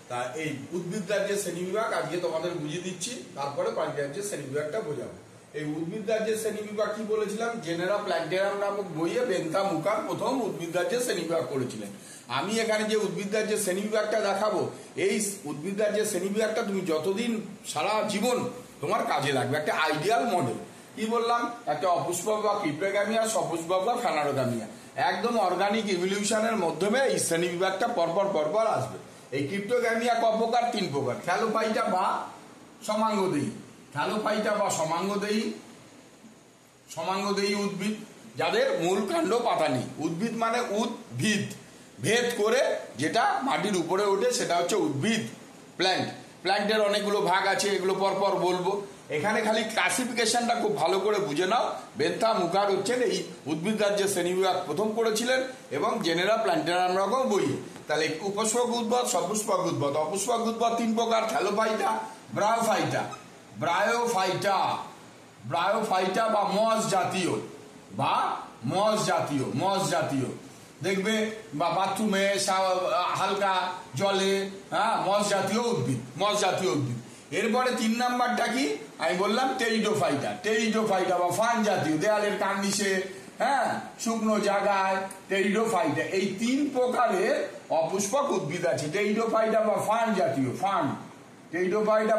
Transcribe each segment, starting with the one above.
তা এই উদ্ভিদ রাজ্যের শ্রেণীবিভাগ আজকে তোমাদের বুঝিয়ে দিচ্ছি, তারপরে প্রাণী রাজ্যের শ্রেণীবিভাগটা বোঝাবো। এই উদ্ভিদ রাজ্যের শ্রেণীবিভাগ কি বলেছিলাম, জেনেরা প্ল্যান্টেরাম নামক বইয়ে বেন্থাম মুকান প্রথম উদ্ভিদ রাজ্যের শ্রেণীবিভাগ করেছিলেন। আমি এখানে যে উদ্ভিদ রাজ্যের শ্রেণীবিভাগটা দেখাবো, এই উদ্ভিদ রাজ্যের শ্রেণীবিভাগটা তুমি যতদিন সারা জীবন তোমার কাজে লাগবে, একটা আইডিয়াল মডেল। কি বললাম, একটা অপুষ্পক বা ক্রিপ্টোগ্যামিয়া, সপুষ্পক বা ফেনারোগ্যামিয়া, একদম অর্গানিক ইভলিউশনের মাধ্যমে এই শ্রেণীবিভাগটা পরপর আসবে। এই ক্রিপ্টোগ্যামিয়া ক প্রকার, 3 প্রকার। থ্যালোফাইটা বা সমাঙ্গদেয়ী, থ্যালোফাইটা বা সমাঙ্গদেয়ী উদ্ভিদ যাদের মূল কাণ্ড পাতা নেই। উদ্ভিদ মানে উদ্ভিদ, ভেদ করে যেটা মাটির উপরে ওঠে সেটা হচ্ছে উদ্ভিদ। প্ল্যান্ট, প্ল্যান্টের অনেকগুলো ভাগ আছে, এগুলো পরপর বলবো। এখানে খালি ক্লাসিফিকেশনটা খুব ভালো করে বুঝে নাও। বেন্থাম মুকার হচ্ছেন এই উদ্ভিদ রাজ্যের শ্রেণীবিভাগ প্রথম করেছিলেন এবং জেনেরা প্ল্যান্টেরাম রকম বই। তাহলে উপুষ্পক উদ্ভিদ, সপুষ্পক উদ্ভিদ। অপুষ্পক উদ্ভিদ 3 প্রকার, থ্যালোফাইটা, ব্রায়োফাইটা বা মস জাতীয় দেখবে, বা বাথরুমে হালকা জলে, মস জাতীয় উদ্ভিদ। এরপরে 3 নাম্বারটা কি আমি বললাম, টেরিডোফাইটা বা ফান জাতীয়, দেয়ালের কার্নিশে, শুকনো জায়গায়, টেরিডোফাইটা। এই 3 প্রকারের অপুষ্পক উদ্ভিদ আছে। টেরিডোফাইটা বা ফান জাতীয়, টেরিডোফাইটা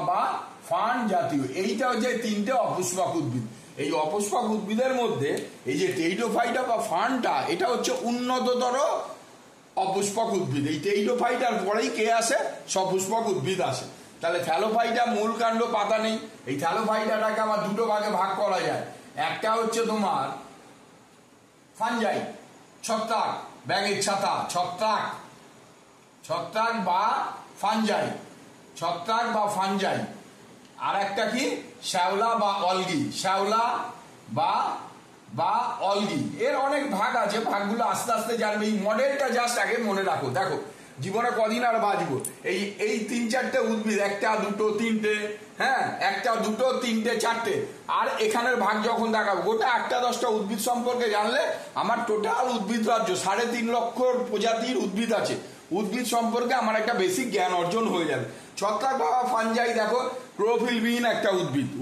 বা ফান জাতীয়, এইটা হচ্ছে 3টে অপুষ্পক উদ্ভিদ। এই অপুষ্পক উদ্ভিদের মধ্যে এই যে টেরিডোফাইটা বা ফানটা, এটা হচ্ছে উন্নততর অপুষ্পক উদ্ভিদ। এই টেরিডোফাইটার পরেই কে আসে, সপুষ্পক উদ্ভিদ আসে। তাহলে থ্যালোফাইটা মূল কাণ্ড পাতা নেই। এই থ্যালোফাইটাটাকে আবার 2টো ভাগে ভাগ করা যায়। একটা হচ্ছে তোমার ফানজাই, ছত্রাক, ব্যাঙের ছাতা, ছত্রাক বা ফানজাই। আর একটা কি, শ্যাওলা বা অলগি। এর অনেক ভাগ আছে, ভাগগুলো আস্তে আস্তে জানবে। এই মডেলটা জাস্ট আগে মনে রাখো। দেখো জীবনে কদিন আর বাঁচবো, এই 3-4টে উদ্ভিদ, 1টা 2টো 3টে, 1টা 2টো 3টে 4টে, আর এখানের ভাগ যখন দেখাবো, গোটা 1টা 10টা উদ্ভিদ সম্পর্কে জানলে আমার টোটাল উদ্ভিদ রাজ্য 3.5 লক্ষ প্রজাতির উদ্ভিদ আছে। উদ্ভিদ সম্পর্কে আমার একটা বেসিক জ্ঞান অর্জন হয়ে যাবে। ছত্রাক বা ফানজাই দেখো, ক্লোরোফিল বিহীন একটা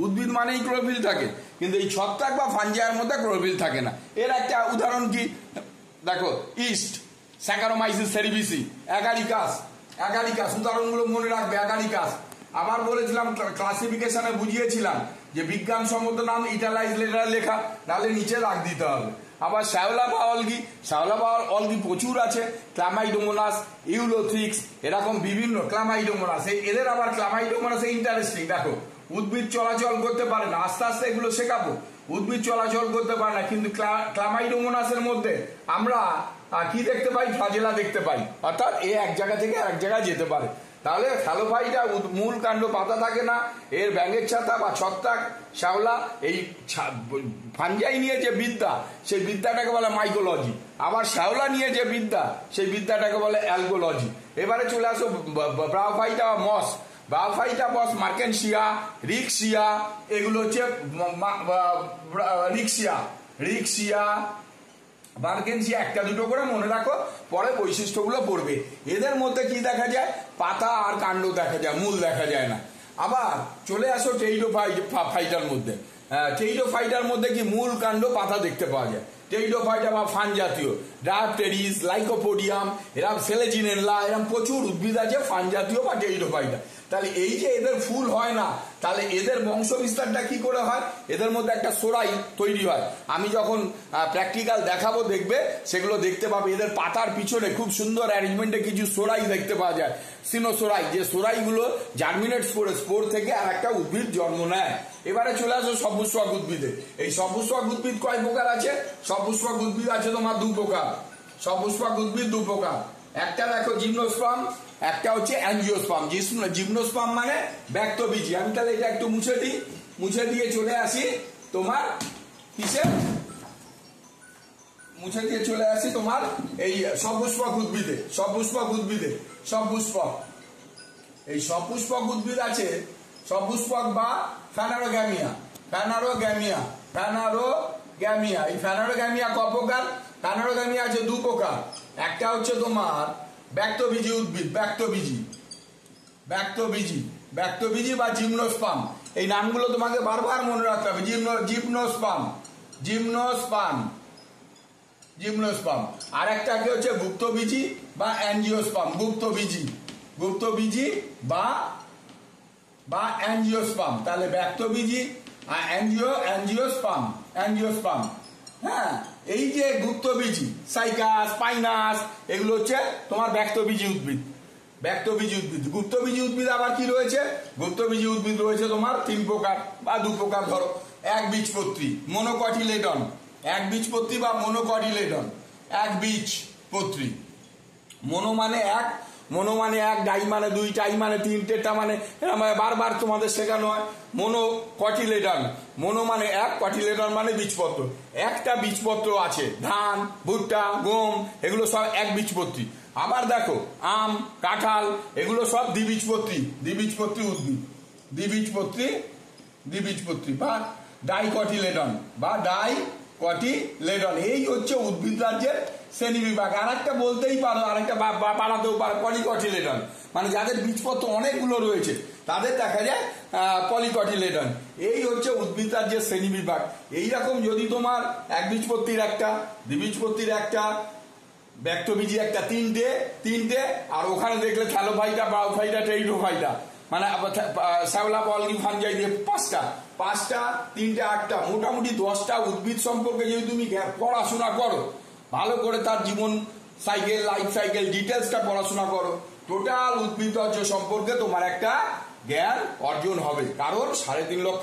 উদ্ভিদ মানেই ক্লোরোফিল থাকে, কিন্তু এই ছত্রাক বা ফানজাইয়ের মধ্যে ক্লোরোফিল থাকে না। এর একটা উদাহরণ কি দেখো, ইস্ট, স্যাকারোমাইসিস সেরিভিসি, অ্যাগারিকাস, উদাহরণগুলো মনে রাখবে। অ্যাগারিকাস আবার বলেছিলাম, ক্লাসিফিকেশনে বুঝিয়েছিলাম যে বিজ্ঞানসম্মত নাম ইটালাইজ লেটার লেখা, নাহলে নিচে রাখ দিতে হবে। আবার শ্যাওলা বা অলগি প্রচুর আছে। ক্লামাইডোমোনাস, ইউলোথ্রিক্স, এরকম বিভিন্ন ক্লামাইডোমোনাস। এদের আবার ক্লামাইডোমোনাস ইন্টারেস্টিং। দেখো উদ্ভিদ চলাচল করতে পারে না, আস্তে আস্তে এগুলো শেখাবো। উদ্ভিদ চলাচল করতে পারে না, কিন্তু ক্লামাইডোমোনাসের মধ্যে আমরা কি দেখতে পাই, ফ্লাজেলা দেখতে পাই, অর্থাৎ এক জায়গা থেকে আরেক জায়গায় যেতে পারে। তাহলে থ্যালোফাইটা মূল কাণ্ড পাতা থাকে না। এর ব্যাঙের ছাতা বা ছত্রাক, শ্যাওলা, এই ফানজাই নিয়ে যে বিদ্যা, সেই বিদ্যাটাকে বলে মাইকোলজি। আবার শ্যাওলা নিয়ে যে বিদ্যা, সেই বিদ্যাটাকে বলে অ্যালগোলজি। এবারে চলে আসো ব্রায়োফাইটা বা মস, মার্কেনশিয়া, রিক্সিয়া, এগুলো হচ্ছে রিক্সিয়া, মার্কেনশিয়া। 1টা 2টো করে মনে রাখো, পরে বৈশিষ্ট্যগুলো পড়বে। এদের মধ্যে কি দেখা যায়, পাতা আর কাণ্ড দেখা যায়, মূল দেখা যায় না। আবার চলে আসো টেরিডোফাইটার মধ্যে। টেরিডোফাইটার মধ্যে কি মূল কাণ্ড পাতা দেখতে পাওয়া যায়। টেরিডোফাইটা বা ফান জাতীয়, ডায়োপটেরিস, লাইকোপোডিয়াম, এরকম সেলেজিনেল্লা, এরকম প্রচুর উদ্ভিদ আছে ফান জাতীয় বা টেরিডোফাইটা। তাহলে এই যে এদের ফুল হয় না, তাহলে এদের বংশ বিস্তারটা কি করে হয়, এদের মধ্যে একটা সোরাই তৈরি হয়। আমি যখন প্র্যাকটিক্যাল দেখাবো দেখবে, সেগুলো দেখতে পাবে। এদের পাতার পিছনে খুব সুন্দর অ্যারেঞ্জমেন্টে কিছু সোরাই দেখতে পাওয়া যায়, সিনোসোরাই, যে সোরাইগুলো জার্মিনেট স্পোর থেকে আর একটা উদ্ভিদ জন্ম নেয়। এবারে চলে আসো সপুষ্পক উদ্ভিদে। এই সপুষ্পক উদ্ভিদ কয় প্রকার আছে, সপুষ্পক উদ্ভিদ আছে তোমার 2 প্রকার। সপুষ্পক উদ্ভিদ 2 প্রকার। একটা দেখো জিমনোস্পার্ম, একটা হচ্ছে অ্যাঞ্জিওস্পার্ম। জিমনোস্পার্ম মানে ব্যক্তবীজী। আমি তাহলে এটা একটু মুছে দিয়ে চলে আসি তোমার কিসে, তোমার এই সপুষ্পক উদ্ভিদে। এই সপুষ্পক উদ্ভিদ আছে, সপুষ্পক বা ফ্যানারোগ্যামিয়া। এই ফ্যানারোগ্যামিয়া ক প্রকার, ফ্যানারোগ্যামিয়া আছে 2 প্রকার। একটা হচ্ছে তোমার ব্যক্তবীজী উদ্ভিদ, ব্যক্তবীজি, ব্যক্তবীজি বা জিমনোস্পার্ম, এই নামগুলো তোমাকে বারবার মনে রাখতে হবে। Gymnosperm, gymnosperm, gymnosperm. আর একটা কি হচ্ছে গুপ্তবীজি বা অ্যাঞ্জিওস্পার্ম, গুপ্তবীজি, গুপ্তবীজি বা অ্যাঞ্জিওস্পার্ম। তাহলে ব্যক্তবীজি আর অ্যাঞ্জিওস্পার্ম, অ্যাঞ্জিওস্পার্ম। হ্যাঁ, এই যে গুপ্তবীজি সাইকাস, পাইনাস, এগুলো হচ্ছে তোমার ব্যক্তবীজি উদ্ভিদ, ব্যক্তবীজি উদ্ভিদ। গুপ্তবীজি উদ্ভিদ আবার কি রয়েছে? গুপ্তবীজি উদ্ভিদ রয়েছে তোমার 3 প্রকার বা 2 প্রকার। ধরো এক বীজপত্রী, মনোকটিলেডন, এক বীজপত্রী বা মনোকটিলেডন, এক বীজপত্রী। মনো মানে এক, মনো মানে এক, ডাই মানে 2, টাই মানে 3, টেটা মানে বারবার তোমাদের শেখানো হয়। মনো কটিলেডন, মনো মানে এক, কটিলেডন মানে বীজপত্র। একটা বীজপত্র আছে, ধান, ভুট্টা, গম, এগুলো সব এক বীজপত্রী। আবার দেখো আম, কাঁঠাল, এগুলো সব দ্বিবীজপত্রী, দ্বিবীজপত্রী উদ্ভিদ, দ্বিবীজপত্রী, দ্বিবীজপত্রী বা ডাইকটিলেডন বা ডাইকটিলেডন। এই হচ্ছে উদ্ভিদ রাজ্যের শ্রেণী বিভাগ। আর একটা বলতেই পারো, আরেকটা বানাতেও পারো, পলিকটিলেডন, মানে যাদের বীজপত্র অনেকগুলো রয়েছে তাদের দেখা যায় পলিকটিলেডন। এই হচ্ছে উদ্ভিদ রাজ্যের শ্রেণী বিভাগ। এইরকম যদি তোমার এক বীজপত্রীর একটা, দ্বিবীজপত্রীর একটা, ব্যক্তবীজি একটা, তিনটে, আর ওখানে দেখলে থ্যালোফাইটা, ব্রাউফাইটা, টেরিডোফাইটা, মানে শ্যাওলা, পলনি, ফানজাই দিয়ে 5টা, 3টে, 8টা, মোটামুটি 10টা উদ্ভিদ সম্পর্কে যদি তুমি পড়াশোনা করো, ভালো করে তার জীবন সাইকেল, লাইফ সাইকেল ডিটেলসটা পড়াশোনা করো, টোটাল উদ্ভিদ রাজ্য সম্পর্কে তোমার একটা জ্ঞান অর্জন হবে। কারণ 3.5 লক্ষ